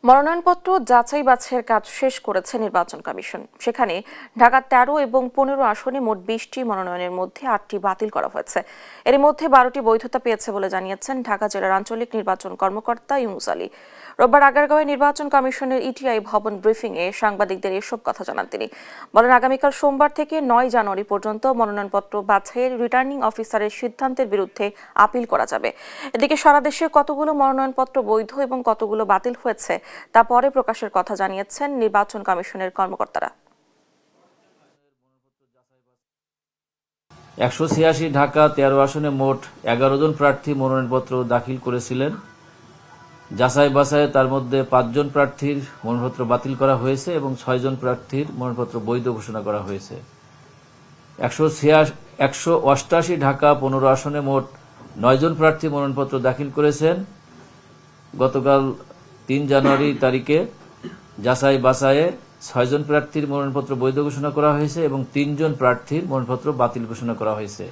মনোনয়নপত্র যাচাই বাছাইয়ের কাজ শেষ করেছে নির্বাচন কমিশন। সেখানে ঢাকা ১৩ এবং ১৫ আসনে মোট ২০টি মনোনয়নের মধ্যে ৮টি বাতিল করা হয়েছে। এর মধ্যে ১২টি বৈধতা পেয়েছে বলে জানিয়েছেন ঢাকা জেলার আঞ্চলিক নির্বাচন কর্মকর্তা ইউনুস আলী। রোববার আগারগাঁওয়ে নির্বাচন কমিশনের ইটিআই ভবন ব্রিফিংয়ে সাংবাদিকদের এসব কথা জানান তিনি। বলেন, আগামীকাল সোমবার থেকে ৯ জানুয়ারি পর্যন্ত মনোনয়নপত্র বাছাইয়ের রিটার্নিং অফিসারের সিদ্ধান্তের বিরুদ্ধে আপিল করা যাবে। এদিকে সারা দেশে কতগুলো মনোনয়নপত্র বৈধ এবং কতগুলো বাতিল হয়েছে তা পরে প্রকাশের কথা জানিয়েছেন নির্বাচন কমিশনের কর্মকর্তারা। ১৮৬ ঢাকা ১৩ আসনে মোট ১১ জন প্রার্থী মনোনয়নপত্র দাখিল করেছিলেন। যাচাই বাছাইয়ে তার মধ্যে ৫ জন প্রার্থীর মনোনয়নপত্র বাতিল করা হয়েছে এবং ৬ জন প্রার্থীর মনোনয়নপত্র বৈধ ঘোষণা করা হয়েছে। ১৮৮ ঢাকা ১৫ আসনে মোট ৯ জন প্রার্থী মনোনয়নপত্র দাখিল করেছেন। গতকাল ৩ জানুয়ারি তারিখে যাচাই বাছাইয়ে ৬ জন প্রার্থীর মনোনয়নপত্র বৈধ ঘোষণা করা হয়েছে এবং ৩ জন প্রার্থীর মনোনয়নপত্র বাতিল ঘোষণা করা হয়েছে।